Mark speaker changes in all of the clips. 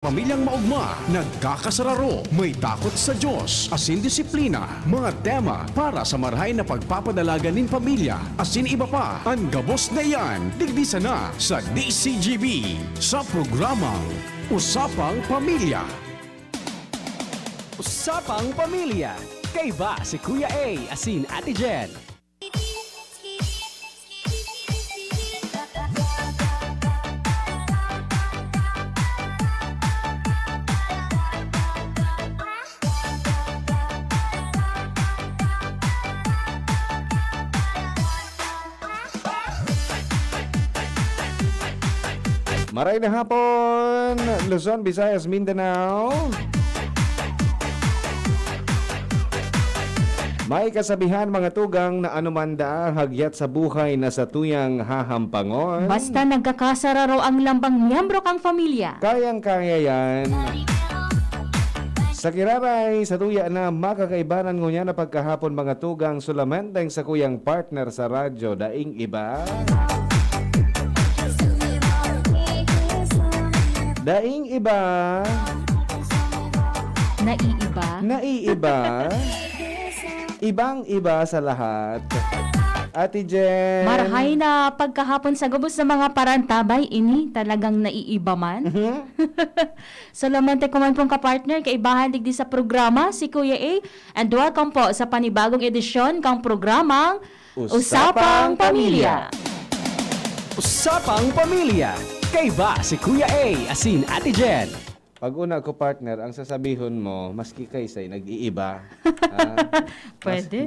Speaker 1: Pamilyang maugma, nagkakasararo, may takot sa Diyos, asin disiplina, mga tema para sa marahay na pagpapadalaga nin pamilya, asin iba pa, ang gabos na iyan, digdisa na sa DCGB, sa programang Usapang Pamilya.
Speaker 2: Usapang Pamilya, kay ba si Kuya A, asin Ate Jen.
Speaker 3: Maray na hapon, Luzon, Visayas, Mindanao. May kasabihan mga tugang na anumanda hagyat sa buhay na sa tuyang hahampangon.
Speaker 4: Basta nagkakasararo ang lambang miyembro kang pamilya.
Speaker 3: Kayang-kaya yan. Sa kiraray, sa tuya na makakaibanan ngunya na pagkahapon mga tugang sulamenteng sa kuyang partner sa radyo, daing iba. Daing iba.
Speaker 4: Naiiba.
Speaker 3: Naiiba. Ibang-iba sa lahat. Ate Jen.
Speaker 4: Marahay na pagkahapon sa gubos ng mga parantabay, ini talagang naiiba man. Salamante ko man pong kapartner, kaibahan digdi sa programa, si Kuya A. And welcome po sa panibagong edisyon kang programang Usapang Pamilya.
Speaker 2: Usapang Pamilya, kay ba si Kuya A, asin Ate Jen.
Speaker 3: Pag una ko partner, ang sasabihon mo, maski kaysay nag-iiba.
Speaker 4: Pwede.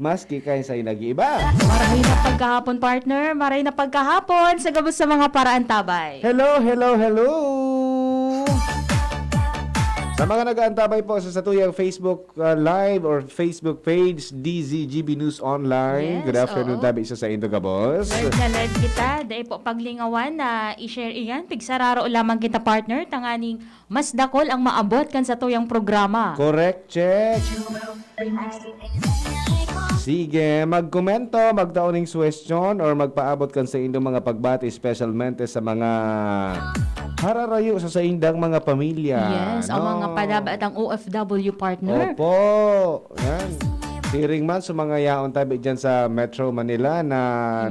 Speaker 3: Maski kaysay nag-iiba.
Speaker 4: Marahay na pagkahapon, partner. Marahay na pagkahapon sa gabos sa mga parantabay.
Speaker 3: Hello, hello, hello! Sa mga nag-aantabay po sa tuyang Facebook Live or Facebook page, DZGB News Online.
Speaker 4: Yes,
Speaker 3: Good afternoon,
Speaker 4: oo.
Speaker 3: tabi isa sa Indo Gabos.
Speaker 4: Lord na Lord kita, dahil po paglingawan na i-share iyan, pigsararo lamang kita partner, tanganing mas dakol ang maabot kan sa tuyang programa.
Speaker 3: Correct, check. Sige, magkomento, magtauning question or magpaabot kan sa indong mga pagbati, specialmente sa mga hararayo sa indang mga pamilya.
Speaker 4: Yes, ang mga palaba at ang OFW partner.
Speaker 3: Opo, yan. Siring man sa mga yaon tabi dyan sa Metro Manila na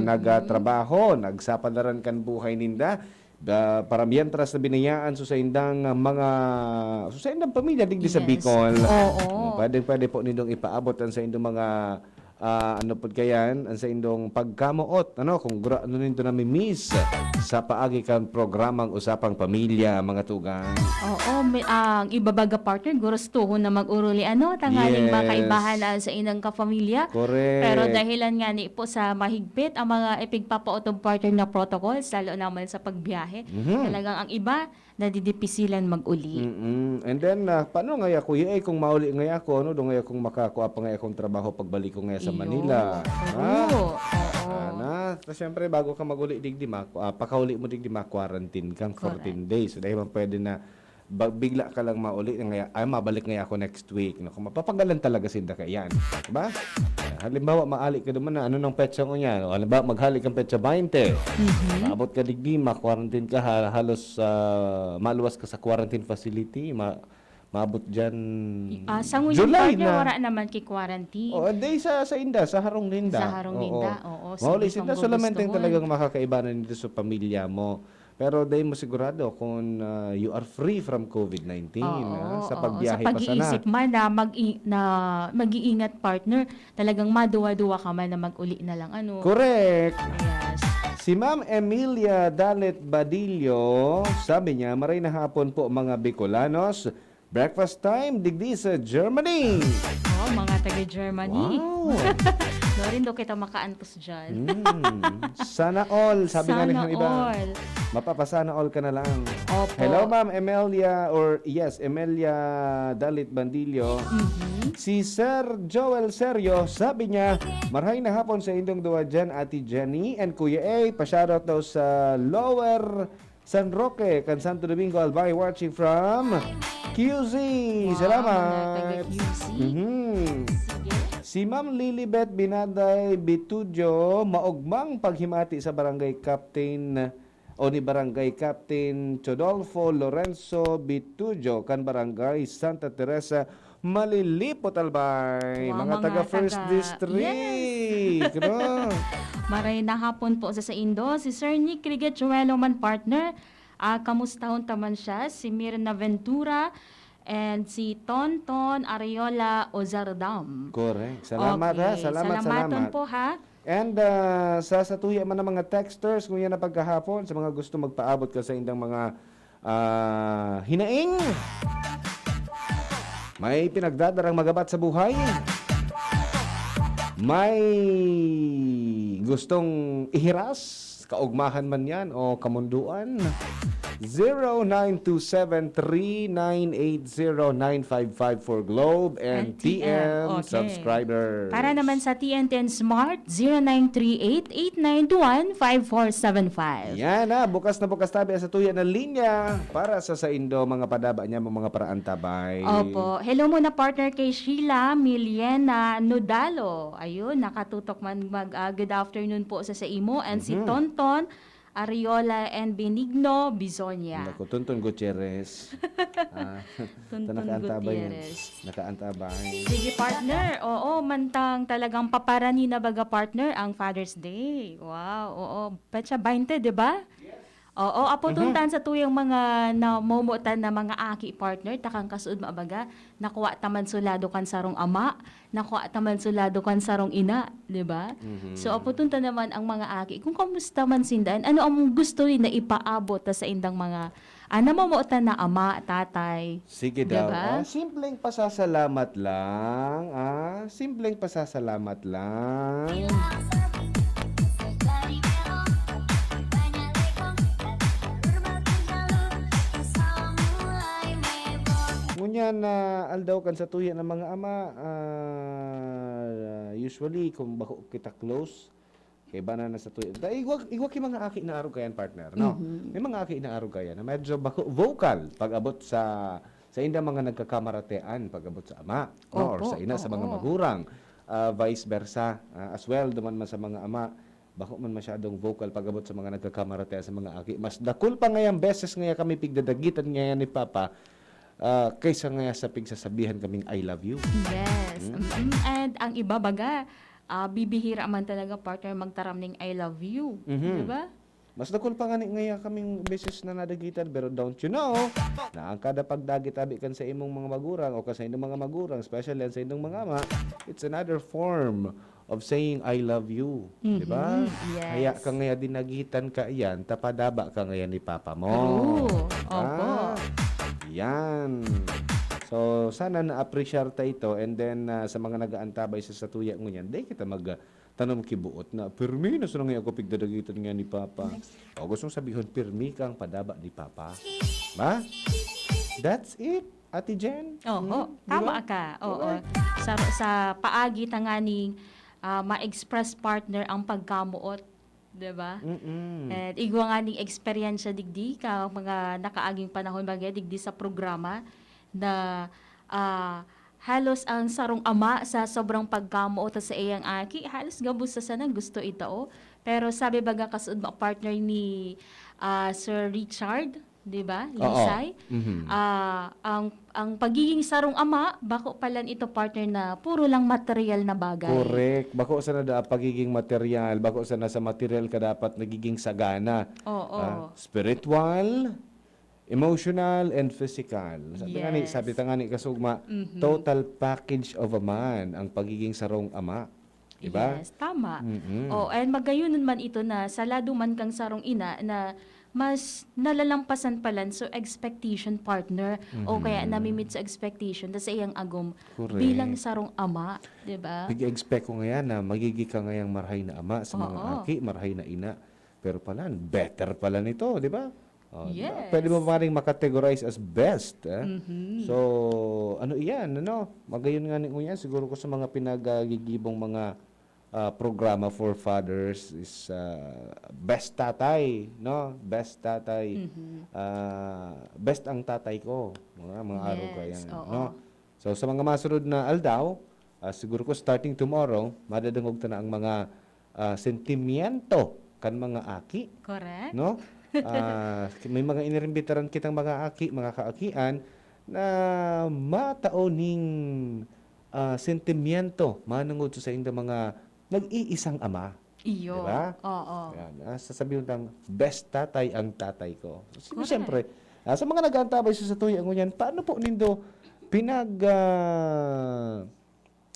Speaker 3: nagtrabaho, nagsapalaran kan buhay ninda. Para mientras na binayaan sa indang mga sa indang pamilya digdi sa
Speaker 4: Yes.
Speaker 3: Bicol.
Speaker 4: Oo.
Speaker 3: Pwede po nindong ipaabot ang sa indong mga ano po kayan, ang sa indong pagkamuot, kung ano nindo na miss sa paagi kan programang Usapang Pamilya, mga tugang.
Speaker 4: Oo, ang ibabaga partner, gurustuhon na mag-uruli tangaling
Speaker 3: Yes.
Speaker 4: makaibahan na sa inang kapamilya.
Speaker 3: Correct.
Speaker 4: Pero dahilan nga ni po sa mahigpit ang mga ipigpapautong partner na protocols, lalo naman sa pagbiyahe, talagang ang iba nadidipisilan mag-uli.
Speaker 3: And then, paano nga ako? Kung mauli nga ako, doon nga akong makakuha pa nga akong trabaho pagbalik ko nga sa Manila.
Speaker 4: Oo.
Speaker 3: Tapos syempre, bago ka mag-uli, pakauli mo digdi ma-quarantine kang 14 days. So, dahil man pwede na bigla ka lang mauli, mabalik nga ako next week. Kung mapapagalan talaga sinda ka yan. Diba? Halimbawa, maali ka naman na, ng petsa ko niya? Halimbawa, maghalik kang petsa 20. Maabot ka digdi, ma-quarantine ka, halos maluwas ka sa quarantine facility, maabot dyan
Speaker 4: Sa ngunyan
Speaker 3: July
Speaker 4: partner,
Speaker 3: na.
Speaker 4: wala naman ki-quarantine.
Speaker 3: O, day sa Inda, sa Harong Linda.
Speaker 4: Sa Harong Linda, oo.
Speaker 3: Mauli
Speaker 4: Sige,
Speaker 3: sinda,
Speaker 4: kung
Speaker 3: solamente
Speaker 4: gugustuhon.
Speaker 3: talagang makakaibanan dito sa pamilya mo. Pero day mo sigurado kung you are free from COVID-19 sa pagbiyahe
Speaker 4: Sa
Speaker 3: pa sana.
Speaker 4: pag-iisip man na mag-iingat partner, talagang maduwa-duwa ka man na mag-uli na lang.
Speaker 3: Correct.
Speaker 4: Yes.
Speaker 3: Si Ma'am Emilia Dalet Badillo, sabi niya, maray na hapon po mga Bicolanos. Breakfast time, digdi sa Germany.
Speaker 4: Oh, mga taga-Germany.
Speaker 3: Wow.
Speaker 4: Doon do kita makaantos dyan.
Speaker 3: Sana all, sabi nga
Speaker 4: Sana
Speaker 3: ng iba.
Speaker 4: all.
Speaker 3: Mapapasana all ka na lang.
Speaker 4: Opo.
Speaker 3: Hello Ma'am Emilia, Emilia Dalit Bandillo. Si Sir Joel Serio, sabi niya, marhay na hapon sa indong duwa dyan, Ate Jenny and Kuya A. Pa-shoutout daw sa Lower San Roque, kan Santo Domingo, Albay, watching from QZ.
Speaker 4: Wow,
Speaker 3: Salamat.
Speaker 4: mga taga-QC. Sige.
Speaker 3: Si Ma'am Lilibet Binaday Bitudio, maugmang paghimati sa Barangay Captain o ni Barangay Captain Chodolfo Lorenzo Bitujo kan Barangay Santa Teresa Malilipot Albay,
Speaker 4: Wow,
Speaker 3: mga
Speaker 4: mga
Speaker 3: taga First
Speaker 4: taga-
Speaker 3: District, no?
Speaker 4: Maray na hapon po sa Indo. Si Sir Nick Rigechuelo man partner. Kamustahon taman siya. Si Mirna Ventura and si Tonton Ariola Ozardam.
Speaker 3: Correct. Salamat ha.
Speaker 4: Okay.
Speaker 3: Salamat,
Speaker 4: Salamaton
Speaker 3: salamat.
Speaker 4: po ha.
Speaker 3: And sa satuya man ng mga texters, kung yan na pagkahapon, sa mga gusto magpaabot ka sa indang mga hinaing, may pinagdadarang magabat sa buhay, may gustong ihiras, kaugmahan man yan o kamunduan, 0927-3980-955 for Globe and TM
Speaker 4: Okay.
Speaker 3: subscribers.
Speaker 4: Para naman sa TN10 Smart, 0938-891-5475.
Speaker 3: Yan na bukas tabi sa tuya na linya para sa Indo mga padaba niya mga paraan tabay.
Speaker 4: Opo. Hello muna partner kay Sheila Miliena Nudalo. Ayun, nakatutok man good afternoon po sa imo and si Tonton Ariola and Benigno Bizonia.
Speaker 3: Naku, Tonton Gutierrez.
Speaker 4: Tonton
Speaker 3: nakaantabay yan.
Speaker 4: Gutierrez.
Speaker 3: Nakaantabay.
Speaker 4: Sige partner, oo, mantang talagang paparani na baga partner ang Father's Day. Wow, oo, petsa 20, di ba? Oo, apotuntan sa tuyang mga namumutan na mga aki partner, takang kasuod maabaga, nakuha taman sulado kan sarong ama, nakuha taman sulado kan sarong ina, di ba? So apotuntan naman ang mga aki, kung kamusta man sindan, ano ang gusto rin na ipaabot sa indang mga namumutan na ama, tatay.
Speaker 3: Sige daw.
Speaker 4: Diba?
Speaker 3: Simpleng pasasalamat lang. Simpleng pasasalamat lang. Ngunyan na aldaw kan sa tuya ng mga ama, usually kung bako kita close, kay bana na sa tuya. Igwag yung mga aki na araw kayan partner, no? May mga aki na araw kayan na medyo bako vocal pag abot sa inda mga nagkakamaratean pag abot sa ama, no? Or
Speaker 4: Opo,
Speaker 3: sa ina sa mga
Speaker 4: oo.
Speaker 3: magurang. Vice versa. As well, duman man sa mga ama, bako man masyadong vocal pag abot sa mga nagkakamaratean sa mga aki. Mas dakul pa ngayang beses ngaya kami pigdadagitan ngayon ni Papa, kaysa nga sa pigsasabihan kaming I love you.
Speaker 4: Yes. And ang iba baga, bibihira man talaga partner magtaram ning I love you. Di ba?
Speaker 3: Mas dakol pa nga ngaya kaming beses na nadagitan, pero don't you know, na ang kada pagdagit-abi kan sa imong mga magurang o sa imong mga magurang, especially sa imong mga ama, it's another form of saying I love you. Di ba?
Speaker 4: Yes.
Speaker 3: Kaya ka ngaya dinagitan ka iyan, tapadaba ka ngaya ni Papa mo.
Speaker 4: True. Opo.
Speaker 3: Yan. So, sana na-appreciate ta ito and then sa mga nag-aantabay sa satuya ngunyan, day kita tanom kibuot na pirmi na sunang ako pigdadagitan nga ni Papa. O gustong sabihin, pirmi kang padaba ni Papa. Ba? That's it, Ate Jen.
Speaker 4: Oo, tama ka. Oo. Sa paagi tanganing ma-express partner ang pagkamuot, 'di ba? And igwa nga ning experience digdi ka mga nakaaging panahon bagay digdi sa programa na halos ang sarong ama sa sobrang pagkamuot sa iyang aki, halos gabos sa sana gusto ito. Pero sabi baga kasud mo partner ni Sir Richard, 'di ba? Lisay. Ang pagiging sarong ama, bako palan ito partner na puro lang material na bagay.
Speaker 3: Correct. Bako sa na pagiging material, bako sa nasa material ka dapat nagiging sagana.
Speaker 4: Oo.
Speaker 3: Spiritual, emotional, and physical.
Speaker 4: Yes.
Speaker 3: Sabi tangani kasugma, total package of a man ang pagiging sarong ama. Diba?
Speaker 4: Yes, tama. Oh, and magayunon man ito na salado man kang sarong ina na mas nalalampasan palan so expectation partner o kaya namimit sa expectation sa iyang agom
Speaker 3: Correct.
Speaker 4: bilang sarong ama, 'di ba?
Speaker 3: Nag-expect ko ngayon na magiging ka ngayang marhay na ama sa mga
Speaker 4: Oo.
Speaker 3: aki, marhay na ina. Pero pala, better pala nito, di ba? Di ba?
Speaker 4: Yes.
Speaker 3: Pwede mo pa rin makategorize as best. So, ano iyan? Magayon nga niya, siguro ko sa mga pinagagigibong mga programa for fathers is best tatay, no? Best tatay. Best ang tatay ko. Mga araw ka yan.
Speaker 4: oo.
Speaker 3: No? So, sa mga masunod na aldaw, siguro ko starting tomorrow, madadangog ta na ang mga sentimiento kan mga aki,
Speaker 4: Correct?
Speaker 3: no? May mga iniimbitaran kitang mga kaakian na matauning sentimiento manungod sa indang mga nag-iisang ama.
Speaker 4: Iyo.
Speaker 3: Diba?
Speaker 4: Oo.
Speaker 3: Yan, sasabihin ng best tatay ang tatay ko.
Speaker 4: Correct.
Speaker 3: Siyempre, sa mga nag-aantabay sa tuyang ngunyan, paano po nindo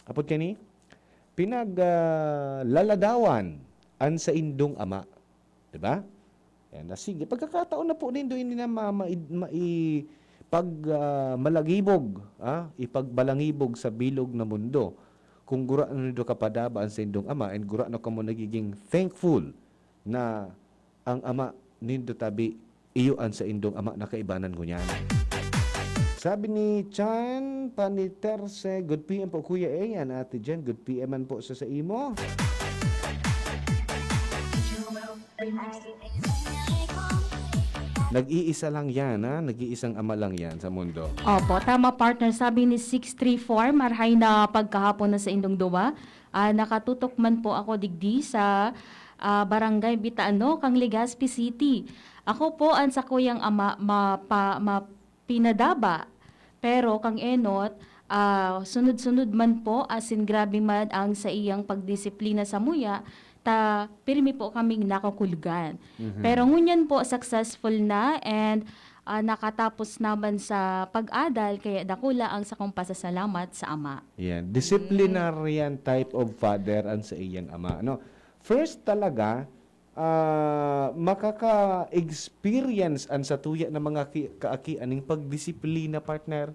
Speaker 3: apod kani? Pinaglaladawan an sa indong ama. Diba? Yan, sige, pagkakataon na po nindo hindi na malagibog, ipagbalangibog sa bilog na mundo. Kung gura na nindo kapadabaan sa indong ama and gura na kamo nagiging thankful na ang ama nindo tabi iyuan sa indong ama na kaibanan ko niyan. Sabi ni Chan Paniterse, good PM po Kuya A. Yan, Ate Jen, good PM man po sa imo. Nag-iisa lang yan, ha? Nag-iisang ama lang yan sa mundo.
Speaker 4: Opo, tama partner. Sabi ni 634, marhay na pagkahapon na sa indong duwa. Nakatutok man po ako digdi sa Barangay Bitaano, Kang Legazpi City. Ako po ang sa kuyang ama pinadaba. Pero kang enot, sunod-sunod man po, asin grabe man ang sa iyang pagdisiplina sa muya, pirmi po kaming nakakulgan. Pero ngunyan po successful na and nakatapos naman sa pag-adal kaya dakula ang sakong pasasalamat sa ama.
Speaker 3: Yan, disciplinarian type of father ang sa iyang ama. No? First talaga, makaka-experience ang sa tuya ng mga kaakianing pagdisiplina partner.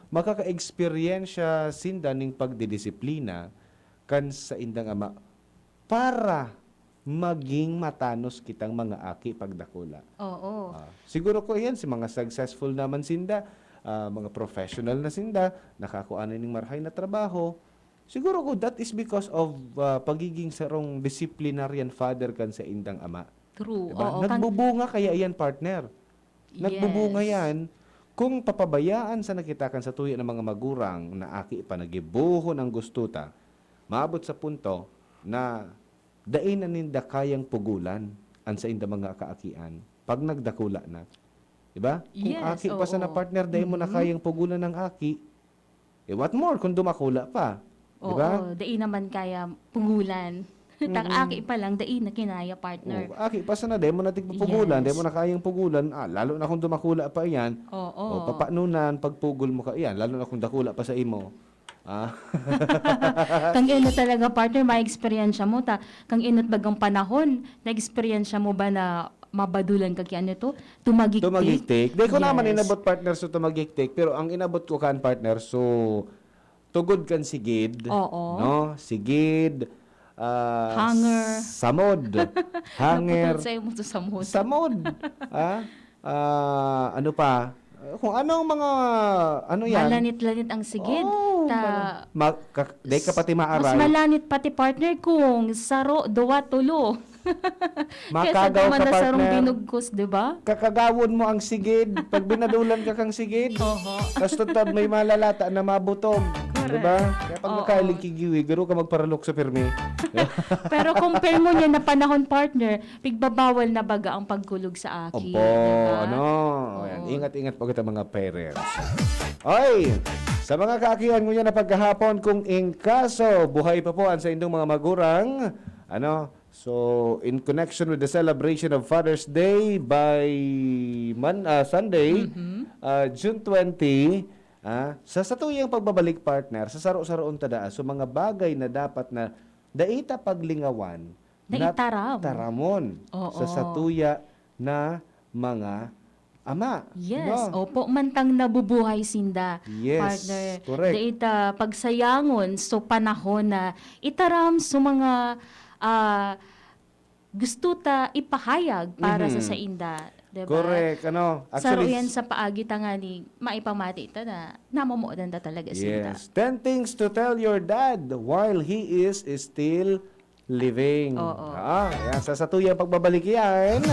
Speaker 3: Makaka-experience siya sinda ning pagdidisiplina kan sa indang ama para maging matanos kitang mga aki pagdakula.
Speaker 4: Oo.
Speaker 3: Siguro ko yan, si mga successful naman sinda, mga professional na sinda, nakakuha na ning marhay na trabaho. Siguro ko that is because of pagiging sarong disciplinarian father kan sa indang ama.
Speaker 4: True.
Speaker 3: Diba?
Speaker 4: Oo.
Speaker 3: Nagbubunga kaya yan, partner. Nagbubunga yan kung papabayaan sa nakitakan sa tuya ng mga magurang na aki pa nagibuhon ang gustuta, maabot sa punto na dain na ninda kayang pugulan ang sa inda mga kaakian pag nagdakula na. Diba? Kung
Speaker 4: Yes,
Speaker 3: aki pa sa na
Speaker 4: oo.
Speaker 3: partner, dain mo na kayang pugulan ng aki, what more kung dumakula pa. Diba?
Speaker 4: Oo, dai naman kaya pungulan. Aki pa lang, dai na kinaya partner.
Speaker 3: Aki pa sa na, dain mo na tigpupugulan,
Speaker 4: Yes.
Speaker 3: dain mo na kayang pugulan, lalo na kung dumakula pa yan,
Speaker 4: Oo.
Speaker 3: papanunan, pagpugol mo ka yan, lalo na kung dakula pa sa imo.
Speaker 4: Kang inot talaga partner, ma-experience mo ta. Kang inot bagang panahon, na-experience mo ba na mabadulan ka kaya nito? Tumagiktik?
Speaker 3: Tumagiktik. Di ko naman
Speaker 4: Yes.
Speaker 3: inabot partner so tumagiktik, pero ang inabot ko kan partner so tugod kan sigid.
Speaker 4: Oo.
Speaker 3: No? Sigid.
Speaker 4: Hanger.
Speaker 3: Samod. Hanger.
Speaker 4: Naputol sa'yo mo to sa mood.
Speaker 3: Samod. Ano pa? Kung anong mga ano yan?
Speaker 4: Malanit-lanit ang sigid.
Speaker 3: Oh, Day ka pati
Speaker 4: Mas
Speaker 3: maaray.
Speaker 4: malanit pati partner kung saro, duwa, tulo.
Speaker 3: Makagaw
Speaker 4: Kesa
Speaker 3: ka
Speaker 4: na sarong
Speaker 3: partner.
Speaker 4: binugkos, di ba?
Speaker 3: Kakagawon mo ang sigid. Pag binadulan ka kang sigid. Tapos tutad may malalata na mabutog. Diba? Kaya pag
Speaker 4: Oo.
Speaker 3: nakailig kigiwi, garo ka magparalok sa pirmi.
Speaker 4: Pero compare mo niya na panahon partner, pigbabawal na baga ang pagkulog sa aki.
Speaker 3: Opo,
Speaker 4: diba?
Speaker 3: ano? Ayan, ingat-ingat po kita mga parents. Oy, sa mga kaakihan mo yan na pagkahapon, kung in kaso, buhay pa po ang sa indong mga magurang, so in connection with the celebration of Father's Day by Sunday, June 20, sa satuyang pagbabalik partner, sa saro-saroon tada, so mga bagay na dapat na daita paglingawan,
Speaker 4: Naitaram.
Speaker 3: taramon
Speaker 4: Oo.
Speaker 3: sa satuya na mga ama.
Speaker 4: Yes,
Speaker 3: No?
Speaker 4: opo, mantang nabubuhay sinda.
Speaker 3: Yes,
Speaker 4: Partner.
Speaker 3: correct.
Speaker 4: Daita pagsayangon so panahon na itaram so mga gusto ta ipahayag para sa inda. Diba?
Speaker 3: Correct.
Speaker 4: Saro yan sa paagi nga ni maipamati ita na namamuodan ta talaga sinda.
Speaker 3: Yes. 10 things to tell your dad while he is still living.
Speaker 4: Oo.
Speaker 3: Yan. Sa satuyang pagbabalik yan.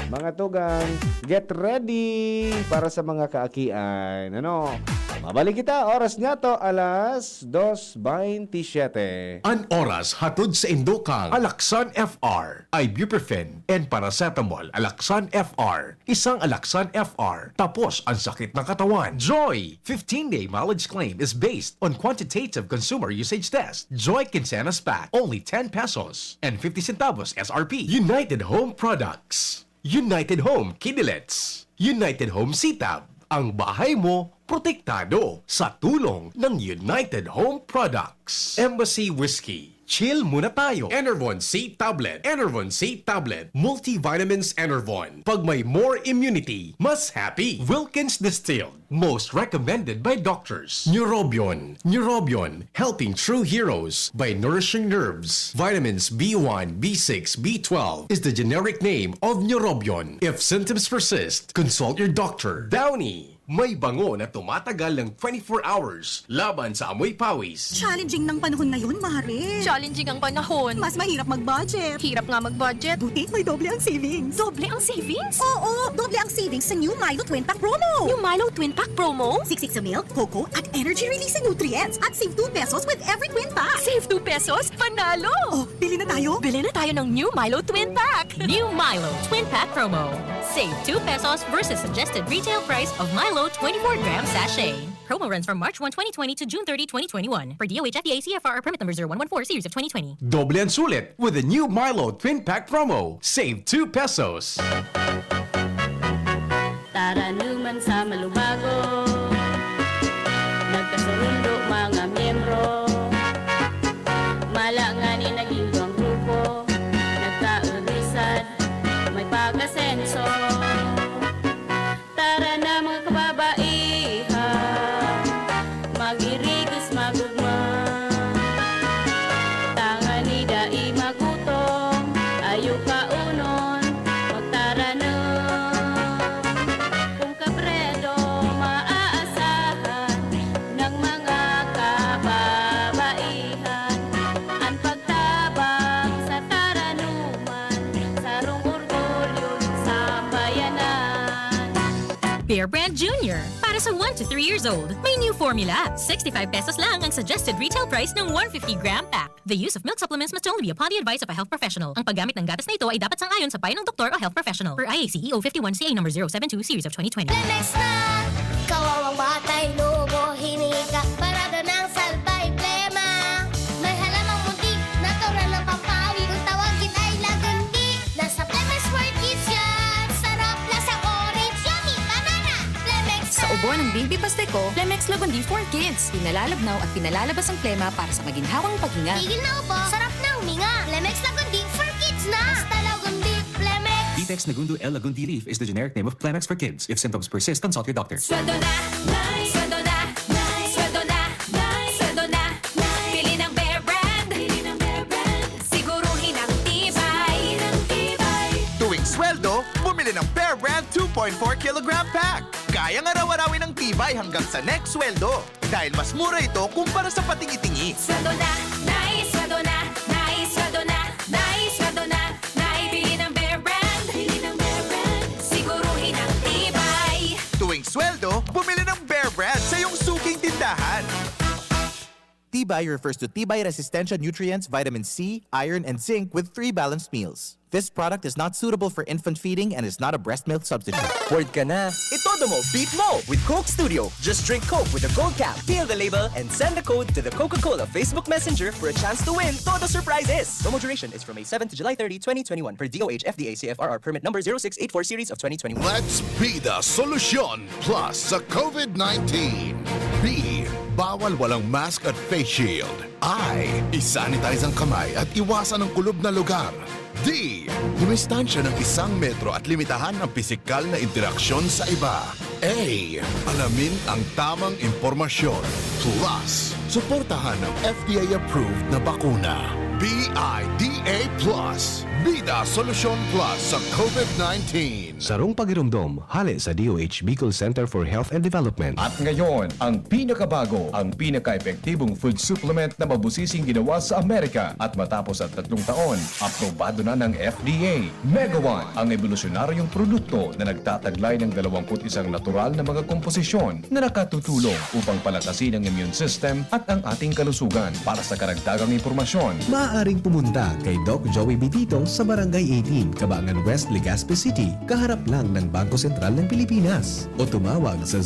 Speaker 3: Mga tugang, get ready para sa mga kaakian. Ano? Mabalik kita, oras nga to, alas 2:27.
Speaker 1: An oras hatod sa Indokang Alaksan FR, Ibuprofen, and Paracetamol Alaksan FR. Isang Alaksan FR, tapos ang sakit ng katawan. Joy! 15-day mileage claim is based on quantitative consumer usage test. Joy Quincenas Pack, only 10 pesos and 50 centavos SRP. United Home Products. United Home Kidilets. United Home Sitab. Ang bahay mo, protektado sa tulong ng United Home Products. Embassy Whiskey. Chill muna tayo. Enervon C Tablet. Enervon C Tablet. Multivitamins Enervon. Pag may more immunity, mas happy. Wilkins Distilled. Most recommended by doctors. Neurobion. Neurobion. Helping true heroes by nourishing nerves. Vitamins B1, B6, B12 is the generic name of Neurobion. If symptoms persist, consult your doctor. Downy. May bango na tumatagal ng 24 hours laban sa amoy pawis.
Speaker 5: Challenging ng panahon ngayon, Mare.
Speaker 6: Challenging ang panahon.
Speaker 5: Mas mahirap mag-budget.
Speaker 6: Hirap nga mag-budget.
Speaker 5: Buti may doble ang savings.
Speaker 6: Doble ang savings?
Speaker 5: Oo, doble ang savings sa new Milo Twin Pack promo.
Speaker 6: Yung Milo Twin Pack promo?
Speaker 5: Siksik sa milk, cocoa, at energy-releasing nutrients. At save 2 pesos with every twin pack.
Speaker 6: Save 2 pesos? Panalo!
Speaker 5: Oh, bili na tayo.
Speaker 6: Bili na tayo ng new Milo Twin Pack. New Milo Twin Pack promo. Save 2 pesos versus suggested retail price of Milo 24-gram sachet. Promo runs from March 1, 2020 to June 30, 2021. Per DOH FDA CFR permit number 0114 series of 2020.
Speaker 1: Doble ang sulit with the new Milo Twin Pack promo. Save 2 pesos.
Speaker 7: Tara naman sa Malubago, nagkasundo mga miyembro, malangani naging duwang grupo, nagkaudisad, may pag-asenso. Tara na mga kababaihan, mag-irigis magugma, tangan ni dai magutong, ayo ka unon, magtara na. Kung kabredo maaasahan ng mga kababaihan, ang pagtabang sa taranuman, sarong orgulyo sa bayanan.
Speaker 6: Bear Brand Junior. Para sa 1 to 3 years old. May new formula. 65 pesos lang ang suggested retail price ng 150-gram pack. The use of milk supplements must only be upon the advice of a health professional. Ang paggamit ng gatas na ito ay dapat sang-ayon sa payo ng doktor o health professional. Per IAC EO 51CA number 072 series of 2020.
Speaker 8: Lemex na! Kawawang batay, lubo, hinika, parada ng salbay, plema. May halamang muntik, natural ng pampawi, kung tawagin ay lagandi. Nasa Lemex for Kids yan, sarap lasang orange, yummy, banana. Lemex na!
Speaker 9: Sa ubo ng Baby Pasteco, Lemex Lagundi for Kids. Pinalalabnaw at pinalalabas ang plema para sa maginhawang paghinga.
Speaker 8: Tigil na upo, sarap na huminga. Lemex Lagundi for Kids na! Basta Lagundi, Lemex.
Speaker 10: Detex Nagundo L. Lagundi Leaf is the generic name of Plemex for kids. If symptoms persist, consult your doctor.
Speaker 6: Sweldo na, nice. Sweldo na, nice. Sweldo na, nice. Sweldo na, nice. Pili ng Bear Brand. Pili ng Bear Brand. Siguruhin ang tibay.
Speaker 11: Tuwing sweldo, bumili ng Bear Brand 2.4 kilogram pack. Kayang araw-arawin ng tibay hanggang sa next sweldo. Dahil mas mura ito kumpara sa patingi-tingi.
Speaker 6: Sweldo na, nice. Sweldo na, nice. Sweldo na, nice. Sweldo na, nice. Pili ng Bear Brand. Pili ng Bear Brand. Siguruhin ang tibay.
Speaker 11: Tuwing sweldo, bumili ng Bear Brand sa iyong suking tindahan.
Speaker 12: Tibay refers to Tibay Resistensya nutrients, vitamin C, iron, and zinc with 3 balanced meals. This product is not suitable for infant feeding and is not a breast milk substitute.
Speaker 2: Word ka na. Itodo mo, beat mo with Coke Studio. Just drink Coke with a gold cap, peel the label, and send the code to the Coca-Cola Facebook Messenger for a chance to win Todo Surprises. Promo duration is from May 7 to July 30, 2021 per DOH FDA CFRR permit number 0684 series of 2021.
Speaker 13: Let's be the solution plus sa COVID-19. B. Bawal walang mask at face shield. I. Isanitize ang kamay at iwasan ang kulob na lugar. D. Dumistansya ng 1 metro at limitahan ang pisikal na interaksyon sa iba. A. Alamin ang tamang impormasyon. Plus, suportahan ang FDA-approved na bakuna. BIDA Plus. Bida Solusyon Plus sa COVID-19.
Speaker 14: Sarong pagirumdom, hali sa DOH Bicol Center for Health and Development.
Speaker 15: At ngayon, ang pinakabago, ang pinaka-epektibong food supplement na mabusising ginawa sa Amerika at matapos ang 3 taon, aprobado na ng FDA. Mega One, ang evolusyonaryong produkto na nagtataglay ng 21 natural na mga komposisyon na nakatutulong upang palakasin ang immune system at ang ating kalusugan. Para sa karagdagang impormasyon,
Speaker 14: Maaaring pumunta kay Doc Joey Bitito sa Barangay 18, Cabangan West, Legazpi City, kaharap lang ng Bangko Sentral ng Pilipinas. O tumawag sa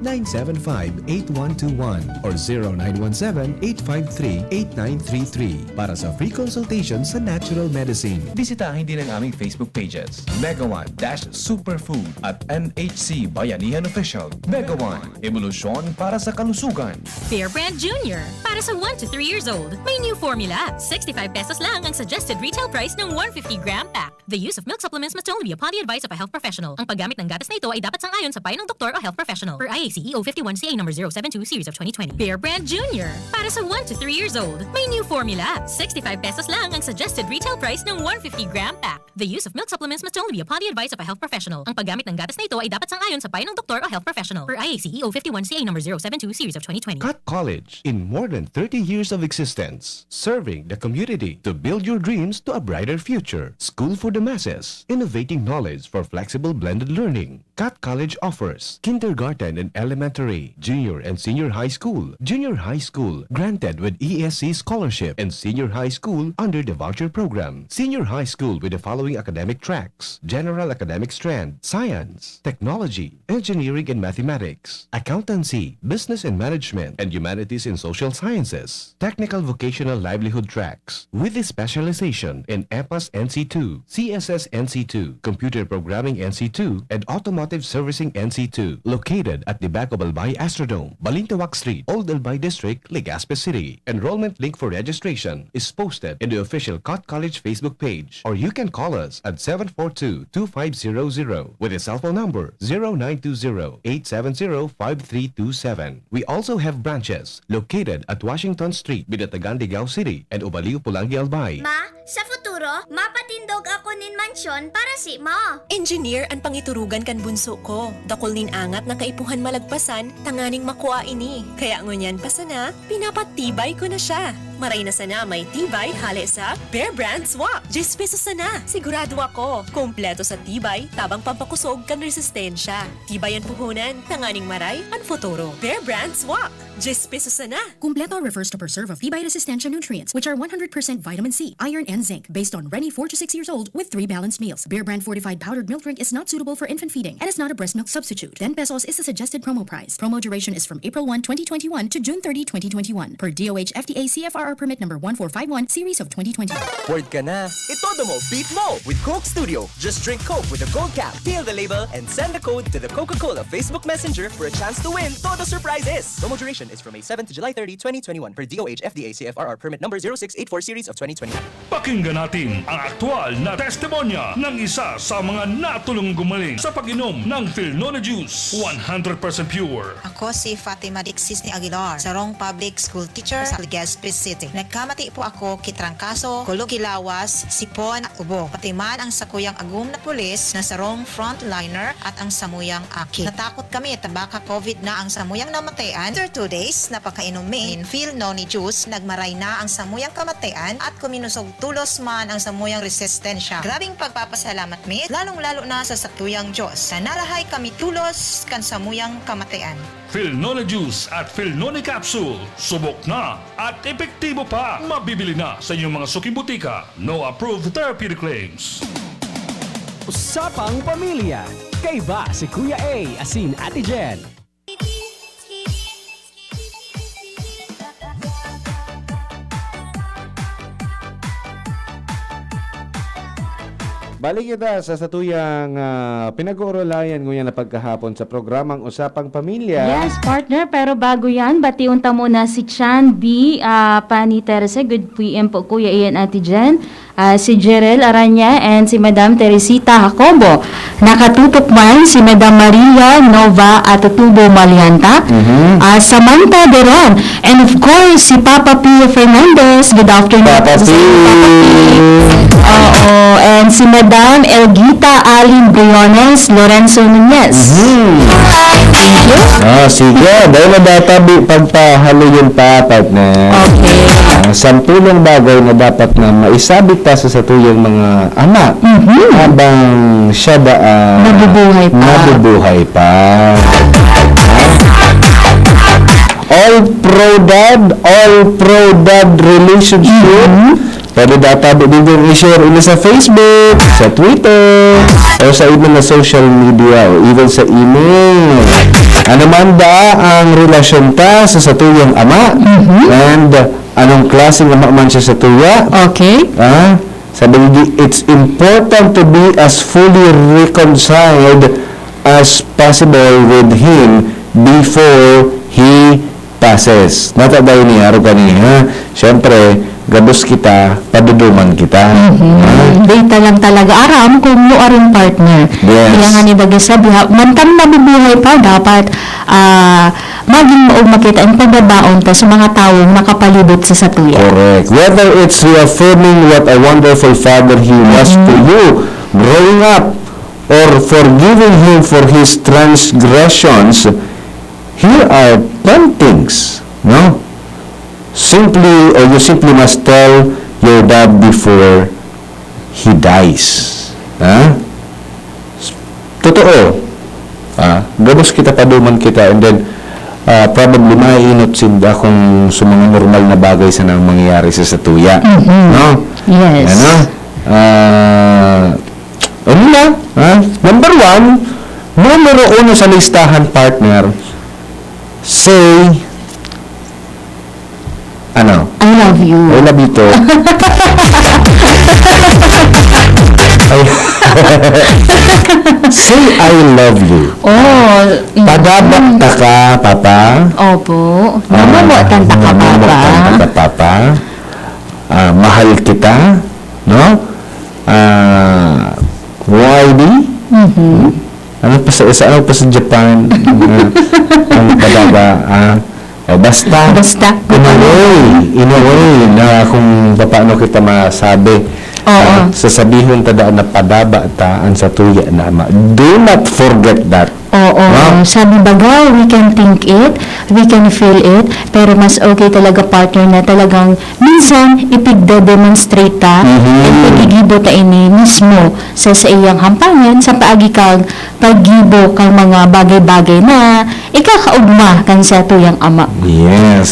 Speaker 14: 0998-975-8121 or 0917-853-8933 para sa free consultation sa natural medicine.
Speaker 15: bisitahin din ang aming Facebook pages, Mega One Superfood at NHC Bayanihan Official. Mega One, evolusyon para sa kalusugan.
Speaker 6: Bear Brand Junior. Para sa 1 to 3 years old, may new formula. 65 pesos lang ang suggested retail price ng 150-gram pack. The use of milk supplements must only be upon the advice of a health professional. Ang paggamit ng gatas na ito ay dapat sangayon sa payo ng doktor o health professional. Per IACEO 51CA number 072 series of 2020. Bear Brand Junior. Para sa 1 to 3 years old, may new formula. 65 pesos lang ang suggested retail price ng 150-gram pack. The use of milk supplements must only be upon the advice of a health professional. Ang paggamit ng gatas na ito ay dapat sangayon sa payo ng doktor o health professional. Per IACEO 51CA number 072 series of 2020.
Speaker 14: Cut College, in more than 30 years of existence, serving the community to build your dreams to a brighter future. School for the masses, innovating knowledge for flexible blended learning. Cut College offers kindergarten and elementary, junior and senior high school, granted with ESC scholarship, and senior high school under the voucher program. Senior high school with the following academic tracks: general academic strand, science, technology, engineering and mathematics, accountancy, business and management, and humanities and social sciences. Technical vocational livelihood tracks with a specialization in EPAS NC2, CSS NC2, computer programming NC2, and automotive servicing NC2. Located at the back of Albay Astrodome, Balintawak Street, Old Albay District, Legazpi City. Enrollment link for registration is posted in the official Cut College Facebook page, or you can call us at 742-2500 with a cell phone number 0920-870-5327. We also have branches located at Washington Street, Binatagan, Digao City, and Ubaliw, Pulangi, Albay.
Speaker 8: Ma, sa futuro, mapatindog ako nin mansyon para si mo.
Speaker 16: Engineer ang pangiturugan kan bunso ko. Dakol nin angat ng kaipuhan malagpasan, tanganing makuha ini. Kaya ngunyan pa sana, pinapatibay ko na siya. Maray na sana may tibay hali sa Bear Brand Swak. 10 pesos sana. Sigurado ako. Kompleto sa tibay, tabang pampakusog kan resistensya. Tibayan puhunan, tanganing maray, ang futuro. Bear Brand Swak. 10 pesos sana.
Speaker 5: Kumpleto refers to preserve of Tibay resistensya nutrients, which are 100% vitamin C, iron, and zinc, based on Rennie 4 to 6 years old with 3 balanced meals. Bear Brand fortified powdered milk drink is not suitable for infant feeding and is not a breast milk substitute. 10 pesos is the suggested promo price. Promo duration is from April 1, 2021 to June 30, 2021 per DOH FDA CFRR permit number 1451 series of 2020.
Speaker 2: Word ka na. Itodo mo, beat mo with Coke Studio. Just drink Coke with a gold cap, peel the label, and send the code to the Coca-Cola Facebook Messenger for a chance to win Todo Surprises. Promo duration is from May 7 to July 30, 2021 per DOH FDA CFRR permit number 0684 series of 2020.
Speaker 17: Pakinggan natin ang aktual na testimonya ng isa sa mga natulong gumaling sa pag-inom ng Philnona Juice. 100% pure.
Speaker 18: Ako si Fatima Dixis ni Aguilar, sarong public school teacher sa Legazpi City. Nagkamati po ako kitrangkaso, kulog kilawas, sipon at ubo. Pati man ang sakuyang agum na pulis na sarong frontliner at ang samuyang aki. Natakot kami at baka COVID na ang samuyang namatayan. After 2 days, napakainumin Philnona Juice, nagmaray na ang samuyang kamatayan at kuminusog tulos man ang samuyang resistensya. Grabing pagpapasalamat mi, lalong-lalo na sa sakuyang Diyos. Sa narahay kami tulos kan samuyang kamatayan.
Speaker 17: Philnona Juice at Philnona Capsule. Subok na at epektibo pa. Mabibili na sa inyong mga suking butika. No approved therapeutic claims.
Speaker 19: Usapang Pamilya. Kaiba si Kuya A, asin Ate Jen.
Speaker 3: Balik kita sa satuyang pinag-uuralayan ngayon na pagkahapon sa programang Usapang Pamilya.
Speaker 4: Yes, partner. Pero bago yan, batiun ta muna si Chan B. Pani Teresa. Good PM po, Kuya Ian, Ate Jen. Si Jerel Aranya and si Madam Teresita Jacobo. Nakatutok man si Madam Maria Nova at Tubo Malianta. Samantha Deron. And of course, si Papa Pio Fernandez. Good afternoon.
Speaker 3: Papa
Speaker 4: Papa Oo. And si Madam Elgita Alin Briones Lorenzo Nunez.
Speaker 3: Sige. Dahil na data pagpahalo yung partner.
Speaker 4: Okay.
Speaker 3: Sampulong bagay na dapat na maisabit pa sa satuyang mga ama habang siya nabubuhay pa. All pro-dad relationship. Pwede data din yung i-share ilo sa Facebook, sa Twitter, o sa iba na social media, o even sa email. Ano man ba ang relasyon ta sa satuyang ama? And anong klaseng ama man siya sa tuya?
Speaker 4: Okay.
Speaker 3: Sabi it's important to be as fully reconciled as possible with him before he passes. Natagay niya, Siyempre, gabos kita, paduduman kita.
Speaker 4: Data lang talaga aram kung mo aring partner.
Speaker 3: Yes.
Speaker 4: Kaya nga ni Bagay sabi, mantang nabubuhay pa, dapat maging maog makita ang pagbabaon ta sa mga taong nakapalibot sa satuya.
Speaker 3: Correct. Whether it's reaffirming what a wonderful father he was to you growing up, or forgiving him for his transgressions, here are 10 things, no? You simply must tell your dad before he dies. Totoo. Gabos kita, paduman kita, and then probably mainot sinda kung sa mga normal na bagay sa nang mangyayari sa satuya. No?
Speaker 4: Yes.
Speaker 3: Number 1, numero 1 sa listahan, partner, say,
Speaker 4: I love you.
Speaker 3: I love you too. Say I love you. Padabak ta ka, Papa.
Speaker 4: Opo. Namamuatan ta ka,
Speaker 3: Papa. Mahal kita, no? YD? Ano pa sa Japan? Ang padaba, basta in a way na kung paano kita masabi, sasabihin tadaan na padaba taan sa tuya na ama. Do not forget that.
Speaker 4: Sabi baga, we can think it, we can feel it, pero mas okay talaga, partner, na talagang minsan ipigda-demonstrate ta and pagigibo ta ini mismo sa iyang hampangan sa paagi kang paggibo kang mga bagay-bagay na ikakaugma kan sa tuyang ama.
Speaker 3: Yes,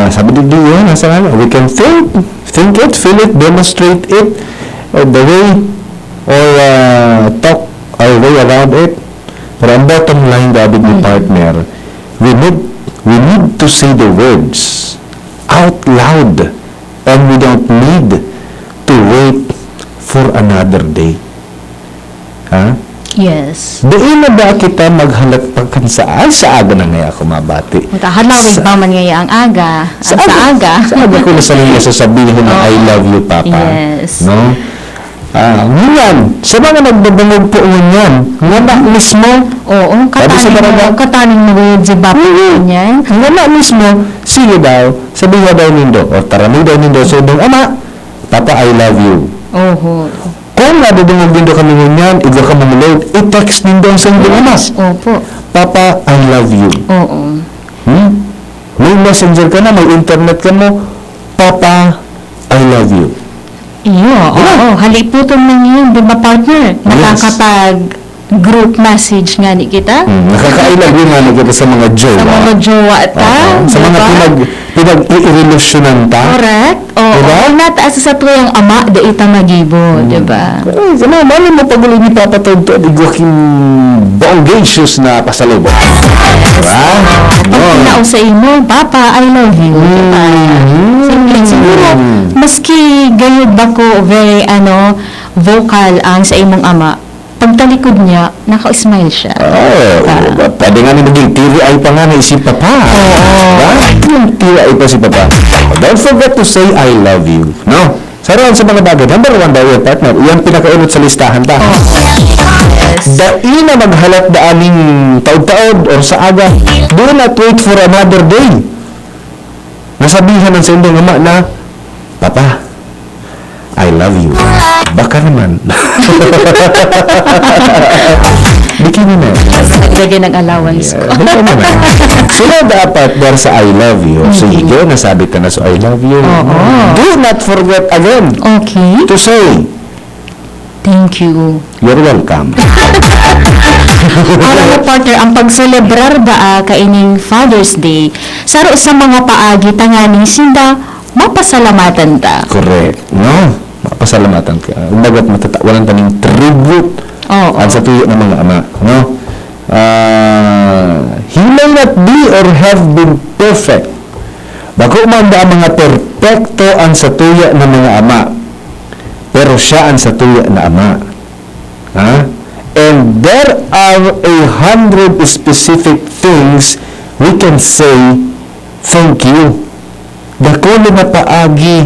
Speaker 3: sabi dito yun, we can think it, feel it, demonstrate it, the way, or talk our way around it. Pero ang bottom line, David, ni partner, we need to say the words out loud, and we don't need to wait for another day.
Speaker 4: Yes.
Speaker 3: Doon na ba kita maghalat pagkan sa aga na ngaya ako mabati?
Speaker 4: Halawig ba man ngaya ang aga? Sa aga
Speaker 3: ko na sa niya sasabihin na I love you, Papa.
Speaker 4: Yes.
Speaker 3: No? Ngayon, sa mga nagbabangog po ngayon, nga mismo,
Speaker 4: kataning mo yun si Papa niya.
Speaker 3: Nga mismo, sige daw, sabihin daw nindo, o tarami daw nindo, so dong, ama, Papa, I love you. Kung nadudungog nindo kami ngayon, igwa ka mamulog, i-text nindo ang sa inyong ama. Papa, I love you. May messenger ka na, may internet ka mo, Papa, I love you.
Speaker 4: Haliputon lang yun, di ba, partner? Nakakapag-group message nga ni kita.
Speaker 3: Nakaka-I love you nga na kita sa mga jowa.
Speaker 4: Sa mga jowa ta.
Speaker 3: Sa mga pinag-i-relusyonan ta.
Speaker 4: Correct. Nataas sa tuyang ama, da ita magibo, di ba?
Speaker 3: Mali mo paguloy ni Papa Todd, igwa kim baong gay. precious na pasalubong. Diba?
Speaker 4: Pag tinao sa imo, Papa, I love you. Diba? Simple. Siguro, maski gayud ba ko very vocal ang sa imong ama, pagtalikod niya, naka-smile siya.
Speaker 3: Pwede nga maging TVI pa nga na si Papa. Diba? Yung TVI pa si Papa. Don't forget to say I love you. No? Saroon sa mga bagay, number 1 daw yung partner, yan pinakaunod sa listahan ta. Dai na maghalat da aming taod-taod or sa aga, do not wait for another day. Nasabihan ng sendong ama na, Papa, I love you. Baka naman. Bikini na.
Speaker 4: Lagay ng allowance ko.
Speaker 3: Baka naman. Sila dapat dar sa I love you. So, ikaw nasabi ka na sa I love you. Do not forget again.
Speaker 4: Okay.
Speaker 3: To say,
Speaker 4: thank you.
Speaker 3: You're welcome.
Speaker 4: Alam mo, partner, ang pagselebrar ba kaining Father's Day, saro sa mga paagi tangani sinda mapasalamatan ta.
Speaker 3: Correct. No? Mapasalamatan ka. Umbagat matatawanan taning tribute at sa tuyo ng mga ama. No? He may not be or have been perfect. Bako man ba ang mga perpekto ang sa tuyo ng mga ama. Pero siya ang sa tuyo na ama. Ha? And there are 100 specific things we can say thank you. Dako na paagi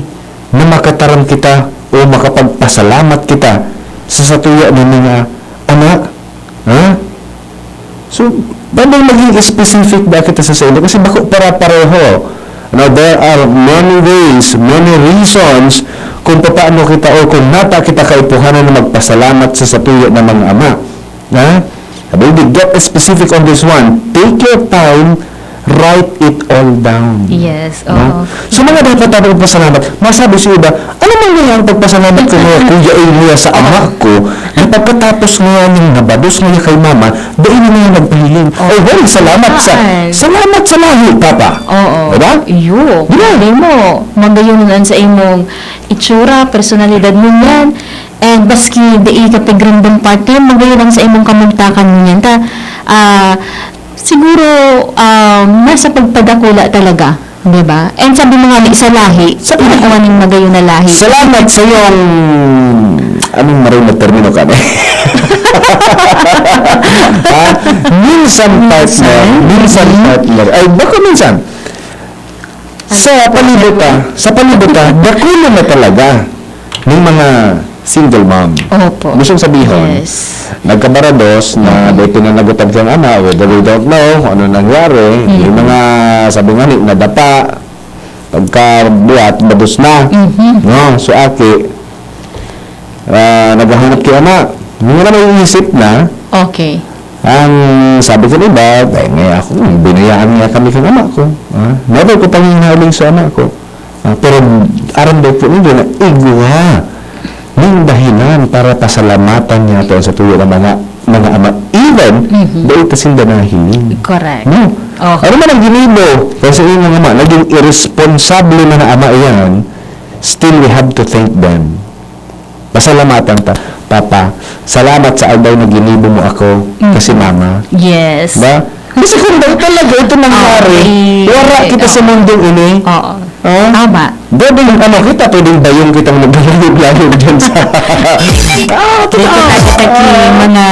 Speaker 3: na makataram kita o makapagpasalamat kita sa satuya ng mga anak. Ha? So, paano maging specific ba kita sa ilo? Kasi bako para-pareho. Now, there are many ways, many reasons kung paano kita o kung nata kita kaipuhanan na magpasalamat sa satuya ng mga ama. Ha? Baby, get specific on this one. Take your time, write it all down.
Speaker 4: Yes,
Speaker 3: No? So mga dapat tayo magpasalamat. Masabi si iba, ano man nga ang pagpasalamat ko mga kuya niya sa ama ko na pagkatapos nga ng nabados nga kay mama, dahil niya nagpahiling. Well, salamat sa lahi, Papa. Diba?
Speaker 4: Iyo. Hindi mo. Magayunan sa imong itsura, personalidad mo yan. And baski di kapigrandang partner, magayunan sa imong kamugtakan mo yan. Siguro nasa pagpadakula talaga, 'di ba? And sabi mo nga sa lahi, sa pinakawaning magayon na lahi.
Speaker 3: Salamat sa iyong anong maroon na termino ka na. Minsan partner. Ay, baka minsan. Sa palibutan, dakulo na talaga ng mga single mom.
Speaker 4: Opo.
Speaker 3: Gusto sabihin, nagkabarados na dahil pinanagutan kang ama, whether we don't know kung ano nangyari, yung mga sabi nga nadapa, pagkabuhat, bados na. No? So, aki, naghahanap kay ama. Hindi na may isip na,
Speaker 4: okay.
Speaker 3: Ang sabi ko iba, ngayon ako, binayaan niya kami kang ama ko. Never ko pang hinaling sa ama ko. Pero aram daw po nito na igwa ng dahilan para pasalamatan niya ito sa tuyo ng mga ama. Even, dahil kasing danahin.
Speaker 4: Correct.
Speaker 3: No? Ano man ang ginibo? Kasi yung mga ama, naging irresponsable na ama iyan, still we have to thank them. Pasalamatan ta. Papa, salamat sa aldaw na ginibo mo ako kasi mama.
Speaker 4: Yes.
Speaker 3: Ba? Kasi kung daw talaga ito nangyari, wala kita sa mundong ini.
Speaker 4: Oo. Tama.
Speaker 3: Pwede yung kita, pwedeng bayong kitang naglayog-layog dyan sa...
Speaker 4: Dito tayo mga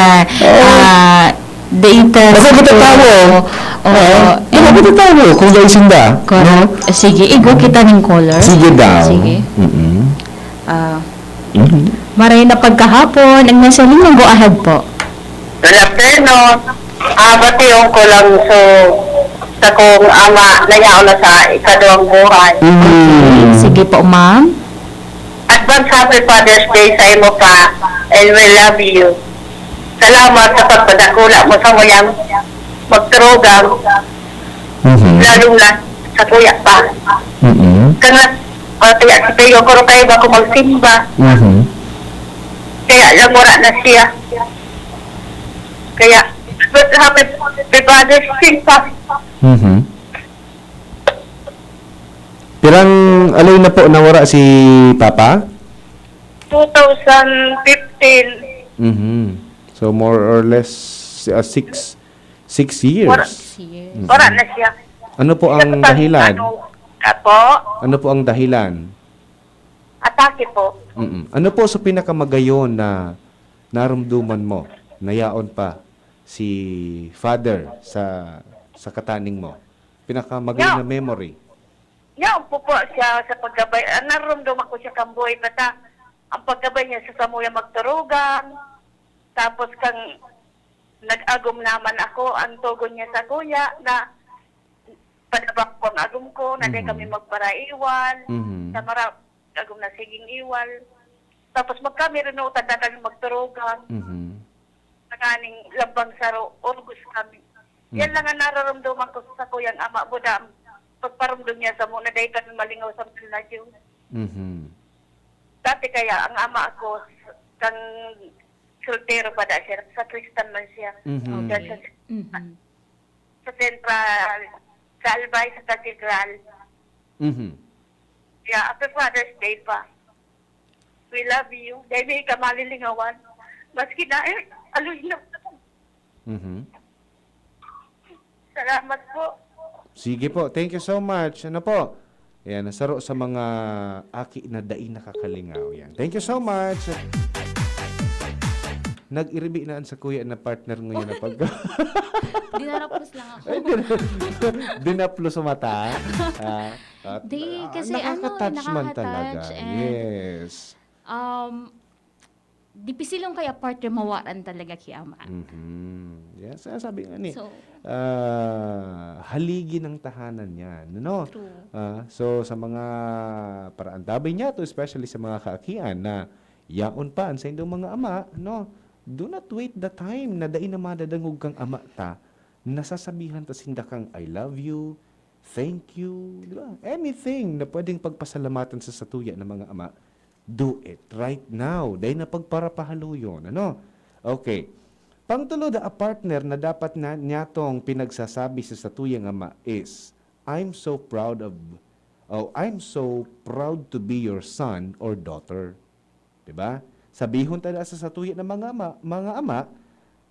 Speaker 4: data.
Speaker 3: Baka kita tawo. Baka kita tawo kung gawin sinda.
Speaker 4: Correct. Sige, igwa kita ng color.
Speaker 3: Sige daw.
Speaker 4: Sige. Maray na pagkahapon, ang nasaling ng go ahead po.
Speaker 20: Good afternoon. Batiyong ko lang sa kong ama na yaw na sa ikaduang buhay.
Speaker 4: Sige po, ma'am.
Speaker 20: Advance Happy Father's Day sa imo pa, and we love you. Salamat sa pagpadakula mo sa muyang magturugang, lalong na sa kuya pa. Kana, kaya si Pego ko kayo ba kung magsimba. Kaya lang mura na siya. Kaya, happy Father's Day pa.
Speaker 3: Pirang alay na po nawara si Papa?
Speaker 20: 2015.
Speaker 3: So more or less 6 years.
Speaker 20: Wala na siya.
Speaker 3: Ano po ang dahilan?
Speaker 20: Apo,
Speaker 3: Ano po ang dahilan?
Speaker 20: atake po.
Speaker 3: Ano po sa pinakamagayon na naramdaman mo? Nayaon pa si father sa kataning mo. Pinakamagayon na memory.
Speaker 20: Yan po siya sa paggabay. Naramdaman ko siya kamboy. Bata, ang paggabay niya sa samuya magturugan. Tapos kang nag-agom naman ako. Ang tugon niya sa kuya na padabak ko ang agom ko. Na di kami magparaiwan. Sa marap, agom na siging iwal. Tapos magkami rin utad na kami magturugan. Naganing labang saro. Orgus kami. Yan lang ang nararamdaman ko sa kuyang ama. Budam. Pagparamdam niya sa muna dahil kami malingaw sa Piladyo. Dati kaya ang ama ko kang soltero pa da siya. Sa Kristan man siya. Sa Central, sa Albay, sa Cathedral. Yeah, after Father's Day pa. We love you. Dahil may ka malilingawan. Maski na, aluhin na. Salamat po.
Speaker 3: Sige po, thank you so much. Ano po? Ayan, nasaro sa mga aki na daing nakakalingaw. Yan. Thank you so much. Nag-iribi na sa kuya na partner ngayon na pag...
Speaker 4: Dinarapos lang ako.
Speaker 3: Dinaplo sa mata.
Speaker 4: Di, kasi
Speaker 3: nakaka-touch man talaga.
Speaker 4: and,
Speaker 3: Yes.
Speaker 4: Dipisil lang kaya partner mawaran talaga kiyama.
Speaker 3: Yes, sabi nga ni.
Speaker 4: So,
Speaker 3: haligi ng tahanan yan. No?
Speaker 4: True.
Speaker 3: So, sa mga paraantabay niya to, especially sa mga kaakian na yaon pa sa indong mga ama, no? Do not wait the time na dai na madadangog kang ama ta, nasasabihan ta sinda kang I love you, thank you, di ba? Anything na pwedeng pagpasalamatan sa satuya ng mga ama, do it right now. Dahil na pagparapahalo yun. Ano? Okay. Pangtulo a partner na dapat na niyatong pinagsasabi sa satuyang ama is, I'm so proud to be your son or daughter. Diba? Sabihon tada sa satuya ng mga ama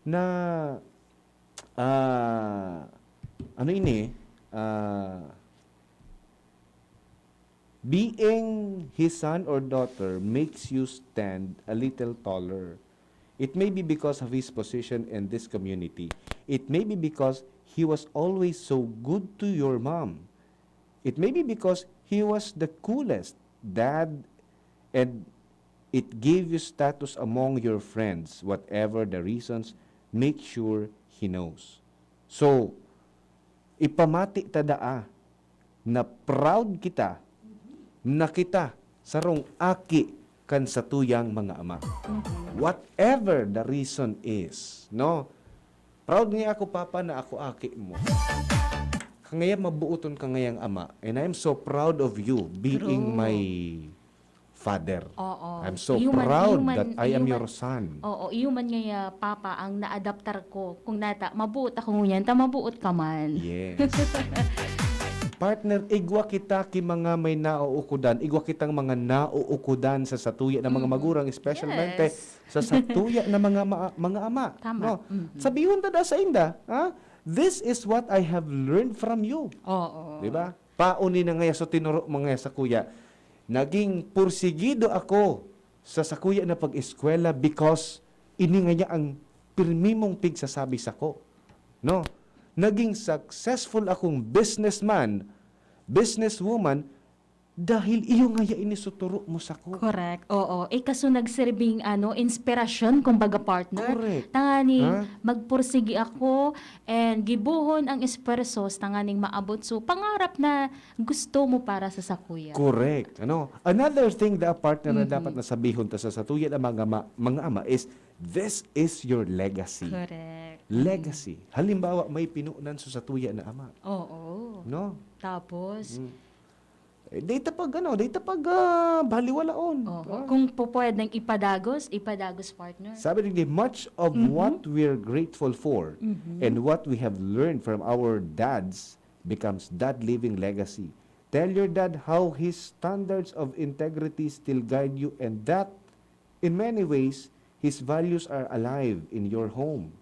Speaker 3: na being his son or daughter makes you stand a little taller. It may be because of his position in this community. It may be because he was always so good to your mom. It may be because he was the coolest dad and it gave you status among your friends. Whatever the reasons, make sure he knows. So, ipamati tadaa na proud kita na kita sarong aki kan sa tuyang mga ama. Whatever the reason is, no? Proud niya ako, papa, na ako aki mo. Kangaya mabuuton ka ngayang ama. And I'm so proud of you being my father.
Speaker 4: Oo.
Speaker 3: I'm so proud that I am your son.
Speaker 4: Oo, iyo man ngaya papa ang naadaptar ko. Kung nata, mabuot ako ngunyan, mabuot ka man.
Speaker 3: Yes. Partner, igwa kita ki mga may nauukudan, igwa kitang mga nauukudan sa satuya ng mga magurang, especialmente sa satuya ng mga ama.
Speaker 4: Tama.
Speaker 3: No? Sabihon tada sa inda, ha? This is what I have learned from you.
Speaker 4: Oo.
Speaker 3: Di ba? Pauni na ngaya so tinuro mga sa kuya. Naging pursigido ako sa sakuya na pag-eskwela because ini nga ang pirmimong pigsasabi sa ko. No? Naging successful akong businessman, businesswoman, dahil iyo nga inisuturo mo sa ko.
Speaker 4: Correct. Oo. Kaso nagsirbing inspirasyon, kumbaga partner.
Speaker 3: Correct.
Speaker 4: Tanganing magpursigi ako and gibuhon ang espersos tanganing maabot. So, pangarap na gusto mo para sa sakuya.
Speaker 3: Correct. Another thing that a partner na dapat nasabihon ta sa satuya ng mga ama is, this is your legacy.
Speaker 4: Correct.
Speaker 3: Legacy. Halimbawa, may pinuunan sa satuya na ama.
Speaker 4: Oo.
Speaker 3: No?
Speaker 4: Tapos,
Speaker 3: data pag baliwalaon.
Speaker 4: kung po pwedeng ipadagos partner.
Speaker 3: Sabi rin, much of what we're grateful for and what we have learned from our dads becomes that living legacy. Tell your dad how his standards of integrity still guide you and that, in many ways, his values are alive in your home.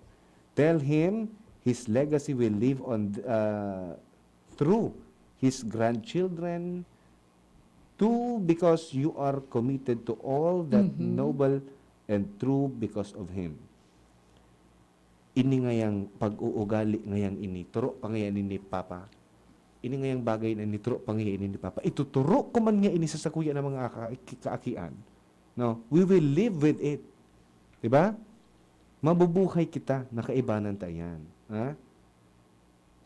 Speaker 3: Tell him his legacy will live on through his grandchildren. 2, because you are committed to all that noble and true because of him. Ini ngayang pag-uugali ngayang ini, turo pa ngayon ni Papa. Ini ngayang bagay na nituro pa ngayon ni Papa. Ituturo ko man nga ini sa sakuya ng mga kaakian. No, we will live with it. Diba? Mabubuhay kita, nakaibanan tayan. Ha?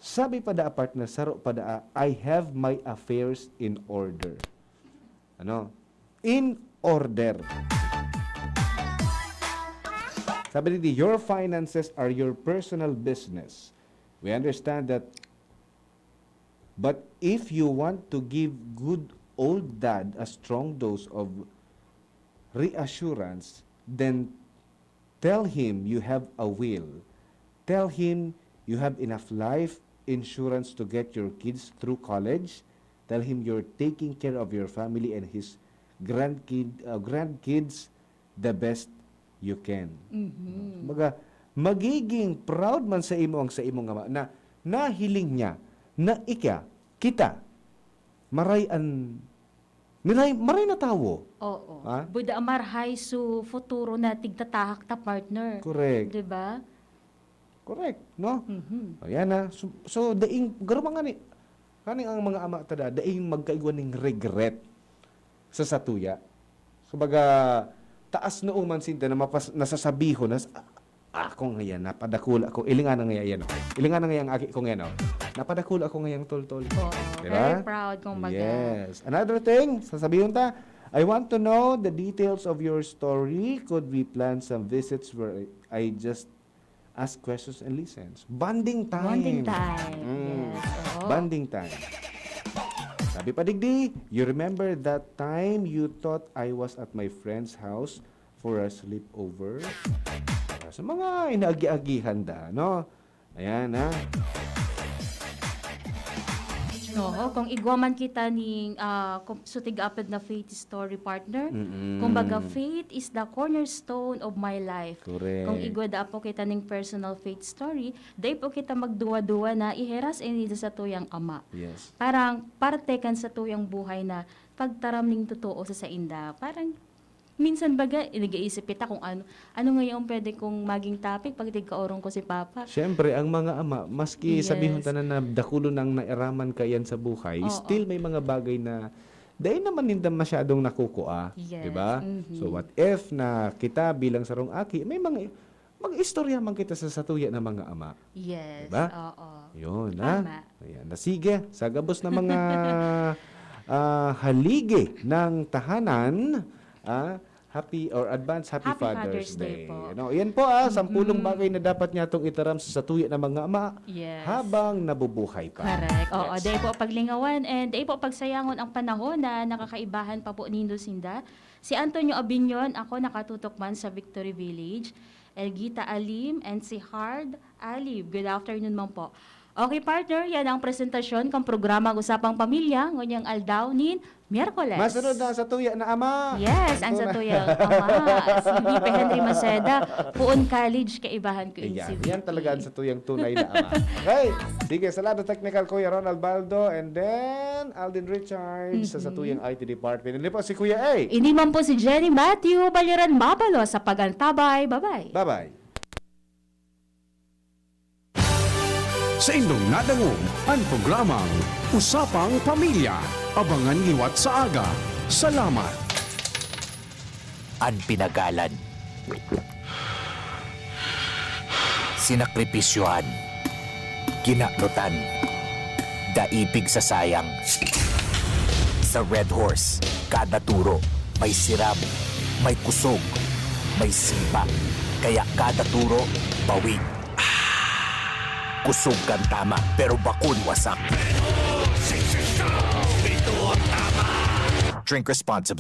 Speaker 3: Sabi pa da partner, saro pa da, I have my affairs in order. Ano? In order. Sabi dito, your finances are your personal business. We understand that. But if you want to give good old dad a strong dose of reassurance, then tell him you have a will. Tell him you have enough life insurance to get your kids through college. Tell him you're taking care of your family and his grandkids the best you can. Magiging proud man sa imo ang sa imong ama na nahiling niya na kita maray na tawo.
Speaker 4: Oo.
Speaker 3: Ha?
Speaker 4: Buda amarhay su futuro na tigtatahak ta partner.
Speaker 3: Correct.
Speaker 4: Diba?
Speaker 3: Correct, no? Ayan na. So daing garumang ni kaning ang mga ama tada daing magkaigwan ning regret sa satuya. Kumbaga taas no man sinta na nasasabihon nas ako ngayon napadakula ko ilingan nga yan. Ilingan nga yang aki ko ngayon. Napadakula ako ngayang tol-tol.
Speaker 4: Very proud kung baga.
Speaker 3: Yes. Another thing, sasabihin ta, I want to know the details of your story. Could we plan some visits where I just ask questions and listens? Bonding time.
Speaker 4: Bonding time. Yes. Oo.
Speaker 3: Bonding time. Sabi pa digdi, you remember that time you thought I was at my friend's house for a sleepover? Sa mga inaagi-agihan da, no? Ayan, ha?
Speaker 4: Oo, kung igwaman kita ning sutig-apad na faith story partner, kumbaga faith is the cornerstone of my life.
Speaker 3: Correct.
Speaker 4: Kung igwada po kita ning personal faith story, day po kita magduwa-duwa na iheras ini sa tuyang ama.
Speaker 3: Yes.
Speaker 4: Parang parte kan sa tuyang buhay na pagtaram ning totoo sa inda. Parang minsan baga, nag-iisip kita kung ano ngayon pwede kong maging topic pag tigkaorong ko si Papa.
Speaker 3: Siyempre, ang mga ama, maski
Speaker 4: Yes.
Speaker 3: sabihon tanan na dakulo nang nairaman kayan sa buhay, still may mga bagay na dahil naman hindi masyadong nakukuha.
Speaker 4: Yes.
Speaker 3: Diba? So what if na kita bilang sarong aki, may mga mag-istorya man kita sa satuya ng mga ama.
Speaker 4: Yes.
Speaker 3: Diba?
Speaker 4: Oo.
Speaker 3: Yun,
Speaker 4: Tama.
Speaker 3: Ayan. Sige, sa gabos na mga haligi ng tahanan, happy or advance happy Father's Day.
Speaker 4: po.
Speaker 3: No, yan po 10 bagay na dapat niya tong itaram sa satuya ng mga ama
Speaker 4: Yes.
Speaker 3: habang nabubuhay pa.
Speaker 4: Correct. Oo,
Speaker 3: Yes.
Speaker 4: day po paglingawan and day po pagsayangon ang panahon na nakakaibahan pa po nindo sinda. Si Antonio Abinyon, ako nakatutok man sa Victory Village. Elgita Alim and si Hard Alib. Good afternoon man po. Okay partner, yan ang presentasyon kang programa Usapang Pamilya ngonyang aldaw nin Miyerkules.
Speaker 3: Masunod na sa tuya na ama.
Speaker 4: Yes, ang sa tuyang ama. Si VP Henry Maceda, Puon College, kaibahan ko
Speaker 3: Ayan,
Speaker 4: si VP.
Speaker 3: yan talaga ang sa tuyang tunay na ama. Okay, sige, sa lado technical Kuya Ronald Baldo and then Alden Richards sa tuyang IT Department. Hindi po si Kuya A.
Speaker 4: Hindi man po si Jenny Matthew Baliran Mapalo sa Pagantabay. Bye-bye.
Speaker 3: Bye-bye.
Speaker 1: Sa inyong nadangog ang programang Usapang Pamilya. Abangan liwat sa aga. Salamat.
Speaker 21: Ang pinagalan. Sinakripisyohan. Ginaklutan. Daipig sa sayang. Sa Red Horse, kada turo, may siram, may kusog, may simpa. Kaya kada turo, bawi. Kusog kan tama, pero bakun wasak. Drink responsibly.